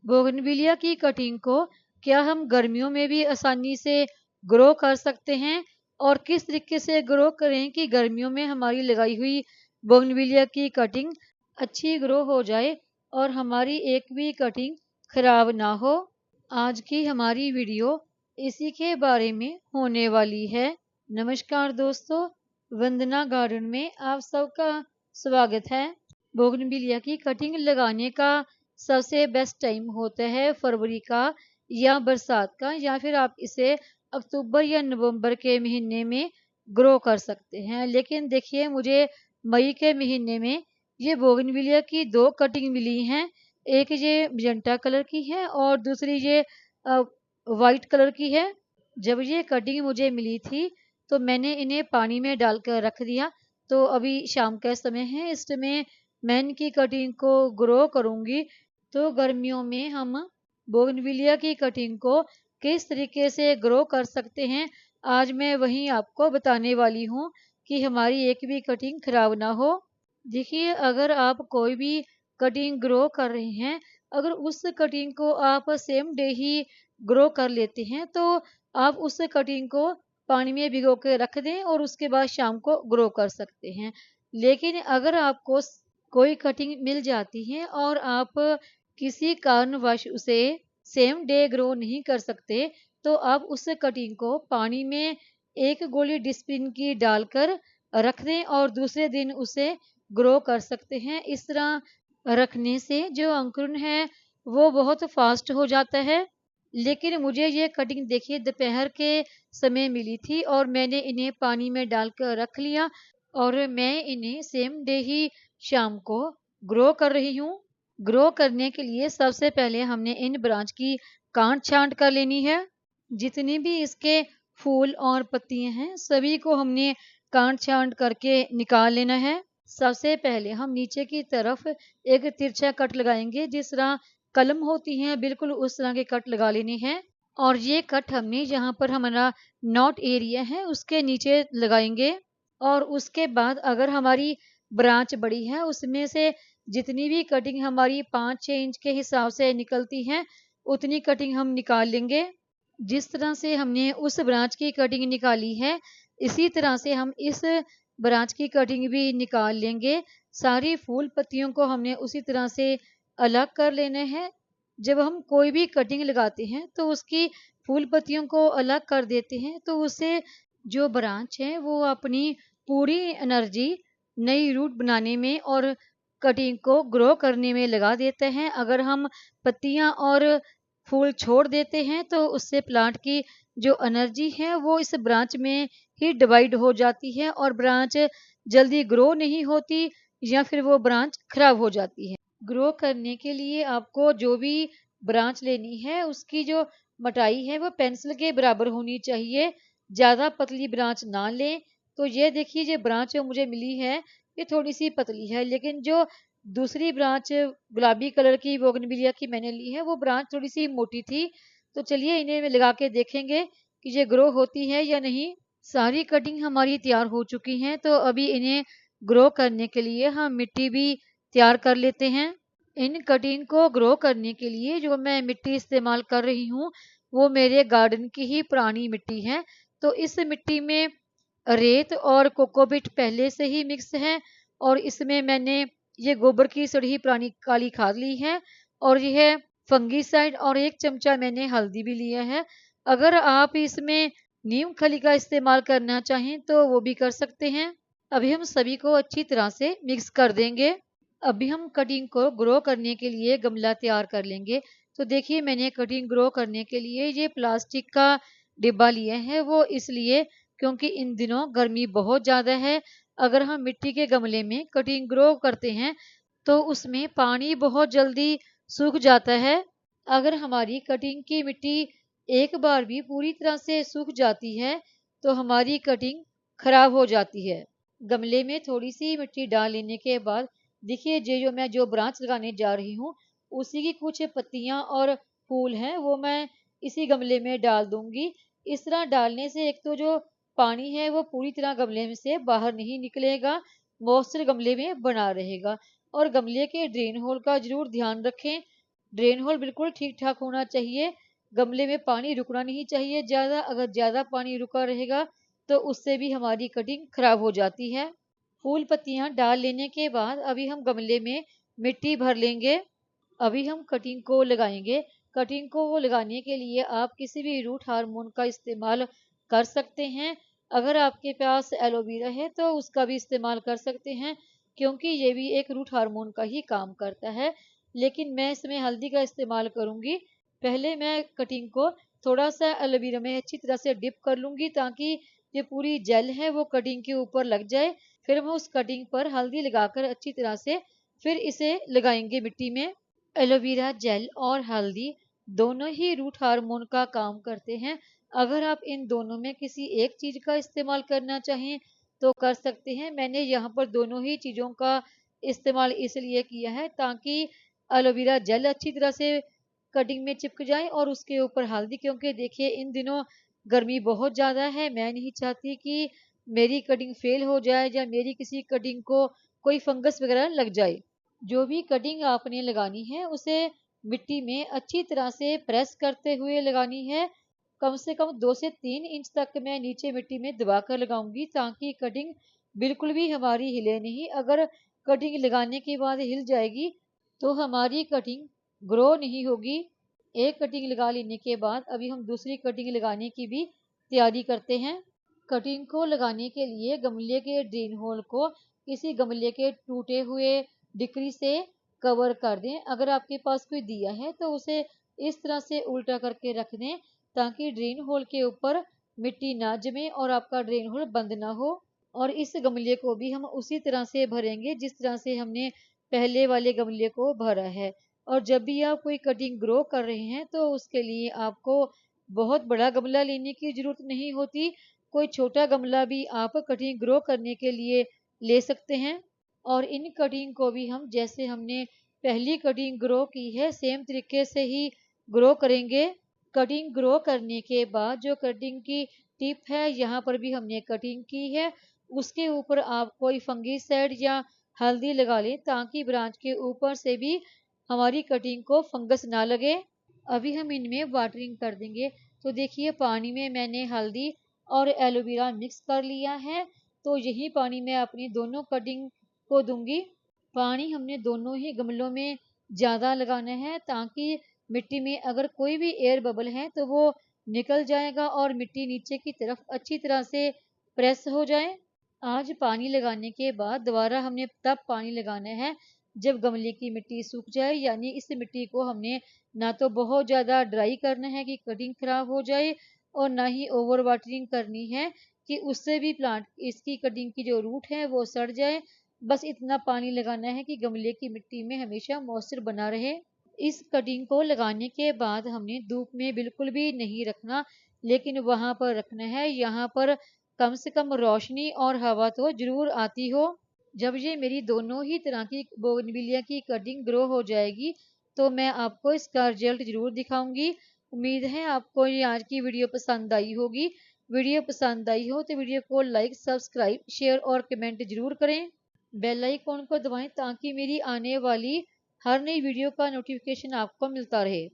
Bougainvillea की cutting को क्या हम गर्मियों में भी आसानी से ग्रो कर सकते हैं, और किस तरीके से ग्रो करें कि गर्मियों में हमारी लगाई हुई बोगनविलिया की कटिंग अच्छी ग्रो हो जाए और हमारी एक भी कटिंग खराब ना हो। आज की हमारी वीडियो इसी के बारे में होने वाली है। नमस्कार दोस्तों, वंदना गार्डन में आप सबका स्वागत है। बोगनविलिया की कटिंग लगाने का सबसे बेस्ट टाइम होता है फरवरी का या बरसात का, या फिर आप इसे अक्टूबर या नवंबर के महीने में ग्रो कर सकते हैं। लेकिन देखिए, मुझे मई के महीने में ये बोगनविलिया की दो कटिंग मिली हैं। एक ये मजेंटा कलर की है और दूसरी ये वाइट कलर की है। जब ये कटिंग मुझे मिली थी तो मैंने इन्हें पानी में डालकर रख दिया। तो अभी शाम का समय है, इस समय मैं इनकी कटिंग को ग्रो करूंगी। तो गर्मियों में हम बोगनविलिया की कटिंग को किस तरीके से ग्रो कर सकते हैं, आज मैं वही आपको बताने वाली हूँ कि हमारी एक भी कटिंग खराब ना हो। देखिए, अगर आप कोई भी कटिंग ग्रो कर रहे हैं, अगर उस कटिंग को आप सेम डे ही ग्रो कर लेते हैं तो आप उस कटिंग को पानी में भिगो के रख दें और उसके बाद शाम को ग्रो कर सकते हैं। लेकिन अगर आपको कोई कटिंग मिल जाती है और आप किसी कारणवश उसे सेम डे ग्रो नहीं कर सकते, तो आप उस कटिंग को पानी में एक गोली डिस्पिन की डालकर रख दें और दूसरे दिन उसे ग्रो कर सकते हैं। इस तरह रखने से जो अंकुरण है वो बहुत फास्ट हो जाता है। लेकिन मुझे ये कटिंग देखिए दोपहर के समय मिली थी और मैंने इन्हें पानी में डालकर रख लिया और मैं इन्हें सेम डे ही शाम को ग्रो कर रही हूँ। ग्रो करने के लिए सबसे पहले हमने इन ब्रांच की काट छांट कर लेनी है। जितनी भी इसके फूल और पत्तियां हैं सभी को हमने काट छांट करके निकाल लेना है। सबसे पहले हम नीचे की तरफ एक तिरछा कट लगाएंगे, जिस तरह कलम होती है बिल्कुल उस तरह के कट लगा लेने हैं। और ये कट हमने जहाँ पर हमारा नॉट एरिया है उसके नीचे लगाएंगे। और उसके बाद अगर हमारी ब्रांच बड़ी है उसमें से जितनी भी कटिंग हमारी 5-6 इंच के हिसाब से निकलती है उतनी कटिंग हम निकाल लेंगे। जिस तरह से हमने उस ब्रांच की कटिंग निकाली है इसी तरह से हम इस ब्रांच की कटिंग भी निकाल लेंगे। सारी फूल पत्तियों को हमने उसी तरह से अलग कर लेने हैं। जब हम कोई भी कटिंग लगाते हैं तो उसकी फूल पत्तियों को अलग कर देते हैं तो उससे जो ब्रांच है वो अपनी पूरी एनर्जी नई रूट बनाने में और कटिंग को ग्रो करने में लगा देते हैं। अगर हम पत्तियां और फूल छोड़ देते हैं तो उससे प्लांट की जो एनर्जी है वो इस ब्रांच में ही डिवाइड हो जाती है और ब्रांच जल्दी ग्रो नहीं होती या फिर वो ब्रांच खराब हो जाती है। ग्रो करने के लिए आपको जो भी ब्रांच लेनी है उसकी जो मोटाई है वो पेंसिल के बराबर होनी चाहिए। ज्यादा पतली ब्रांच ना लें। तो ये देखिए, जो ब्रांच मुझे मिली है ये थोड़ी सी पतली है, लेकिन जो दूसरी ब्रांच गुलाबी कलर की बोगनविलिया की मैंने ली है वो ब्रांच थोड़ी सी मोटी थी। तो चलिए इन्हें लगा के देखेंगे कि ये ग्रो होती है या नहीं। सारी कटिंग हमारी तैयार हो चुकी हैं, तो अभी इन्हें ग्रो करने के लिए हम मिट्टी भी तैयार कर लेते हैं। इन कटिंग को ग्रो करने के लिए जो मैं मिट्टी इस्तेमाल कर रही हूँ वो मेरे गार्डन की ही पुरानी मिट्टी है। तो इस मिट्टी में रेत और कोकोपिट पहले से ही मिक्स है और इसमें मैंने ये गोबर की सड़ी पुरानी काली खाद ली है और यह फंगीसाइड और 1 चमचा मैंने हल्दी भी लिया है। अगर आप इसमें नीम खली का इस्तेमाल करना चाहें तो वो भी कर सकते हैं। अभी हम सभी को अच्छी तरह से मिक्स कर देंगे। अभी हम कटिंग को ग्रो करने के लिए गमला तैयार कर लेंगे। तो देखिए, मैंने कटिंग ग्रो करने के लिए ये प्लास्टिक का डिब्बा लिया है, वो इसलिए क्योंकि इन दिनों गर्मी बहुत ज़्यादा है। अगर हम मिट्टी के गमले में कटिंग ग्रो करते हैं तो उसमें पानी बहुत जल्दी सूख जाता है। अगर हमारी कटिंग की मिट्टी एक बार भी पूरी तरह से सूख जाती है तो हमारी कटिंग खराब हो जाती है। गमले में थोड़ी सी मिट्टी डाल लेने के बाद देखिए, जो मैं जो ब्रांच लगाने जा रही हूँ उसी की कुछ पत्तियां और फूल हैं वो मैं इसी गमले में डाल दूंगी। इस तरह डालने से एक तो जो पानी है वो पूरी तरह गमले में से बाहर नहीं निकलेगा, मॉइस्चर गमले में बना रहेगा। और गमले के ड्रेन होल का जरूर ध्यान रखें। ड्रेन होल बिल्कुल ठीक ठाक होना चाहिए। गमले में पानी रुकना नहीं चाहिए ज़्यादा। अगर ज़्यादा पानी रुका रहेगा तो उससे भी हमारी कटिंग खराब हो जाती है। फूल पत्तियां डाल लेने के बाद अभी हम गमले में मिट्टी भर लेंगे। अभी हम कटिंग को लगाएंगे। कटिंग को लगाने के लिए आप किसी भी रूट हार्मोन का इस्तेमाल कर सकते हैं। अगर आपके पास एलोवेरा है तो उसका भी इस्तेमाल कर सकते हैं, क्योंकि ये भी एक रूट हार्मोन का ही काम करता है। लेकिन मैं इसमें हल्दी का इस्तेमाल करूंगी। पहले मैं कटिंग को थोड़ा सा एलोवेरा में अच्छी तरह से डिप कर लूंगी, ताकि ये पूरी जेल है वो कटिंग के ऊपर लग जाए। फिर हम उस कटिंग पर हल्दी लगाकर अच्छी तरह से फिर इसे लगाएंगे मिट्टी में। एलोवेरा जेल और हल्दी दोनों ही रूट हार्मोन का काम करते हैं। अगर आप इन दोनों में किसी एक चीज का इस्तेमाल करना चाहें तो कर सकते हैं। मैंने यहाँ पर दोनों ही चीजों का इस्तेमाल इसलिए किया है ताकि एलोवेरा जेल अच्छी तरह से कटिंग में चिपक जाए और उसके ऊपर हल्दी, क्योंकि देखिए इन दिनों गर्मी बहुत ज़्यादा है। मैं नहीं चाहती कि मेरी कटिंग फेल हो जाए या मेरी किसी कटिंग को कोई फंगस वगैरह लग जाए। जो भी कटिंग आपने लगानी है उसे मिट्टी में अच्छी तरह से प्रेस करते हुए लगानी है। कम से कम 2 से 3 इंच तक मैं नीचे मिट्टी में दबा कर लगाऊंगी, ताकि कटिंग बिल्कुल भी हमारी हिले नहीं। अगर कटिंग लगाने के बाद हिल जाएगी तो हमारी कटिंग ग्रो नहीं होगी। एक कटिंग लगा लेने के बाद अभी हम दूसरी कटिंग लगाने की भी तैयारी करते हैं। कटिंग को लगाने के लिए गमले के ड्रेन होल को किसी गमले के टूटे हुए डिक्री से कवर कर दें। अगर आपके पास कोई दिया है तो उसे इस तरह से उल्टा करके रख दें, ताकि ड्रेन होल के ऊपर मिट्टी ना जमे और आपका ड्रेन होल बंद ना हो। और इस गमले को भी हम उसी तरह से भरेंगे जिस तरह से हमने पहले वाले गमले को भरा है। और जब भी आप कोई कटिंग ग्रो कर रहे हैं तो उसके लिए आपको बहुत बड़ा गमला लेने की जरूरत नहीं होती। कोई छोटा गमला भी आप कटिंग ग्रो करने के लिए ले सकते हैं। और इन कटिंग को भी हम जैसे हमने पहली कटिंग ग्रो की है सेम तरीके से ही ग्रो करेंगे। कटिंग ग्रो करने के बाद जो कटिंग की टिप है यहाँ पर भी हमने कटिंग की है, उसके ऊपर आप कोई फंगीसाइड या हल्दी लगा लें, ताकि ब्रांच के ऊपर से भी हमारी कटिंग को फंगस ना लगे। अभी हम इनमें वाटरिंग कर देंगे। तो देखिए पानी में मैंने हल्दी और एलोवेरा मिक्स कर लिया है, तो यही पानी मैं अपनी दोनों कटिंग को दूंगी। पानी हमने दोनों ही गमलों में ज़्यादा लगाना है, ताकि मिट्टी में अगर कोई भी एयर बबल है तो वो निकल जाएगा और मिट्टी नीचे की तरफ अच्छी तरह से प्रेस हो जाए। आज पानी लगाने के बाद दोबारा हमने तब पानी लगाना है जब गमले की मिट्टी सूख जाए, यानी इस मिट्टी को हमने ना तो बहुत ज़्यादा ड्राई करना है कि कटिंग खराब हो जाए, और ना ही ओवर वाटरिंग करनी है कि उससे भी प्लांट इसकी कटिंग की जो रूट है वो सड़ जाए। बस इतना पानी लगाना है कि गमले की मिट्टी में हमेशा मॉइस्चर बना रहे। इस कटिंग को लगाने के बाद हमने धूप में बिल्कुल भी नहीं रखना, लेकिन वहां पर रखना है यहाँ पर कम से कम रोशनी और हवा तो जरूर आती हो। जब ये मेरी दोनों ही तरह की बोगनविलिया की कटिंग ग्रो हो जाएगी तो मैं आपको इसका रिजल्ट जरूर दिखाऊंगी। उम्मीद है आपको ये आज की वीडियो पसंद आई होगी। वीडियो पसंद आई हो तो वीडियो को लाइक, सब्सक्राइब, शेयर और कमेंट जरूर करें। बेल आइकॉन को दबाएं ताकि मेरी आने वाली हर नई वीडियो का नोटिफिकेशन आपको मिलता रहे।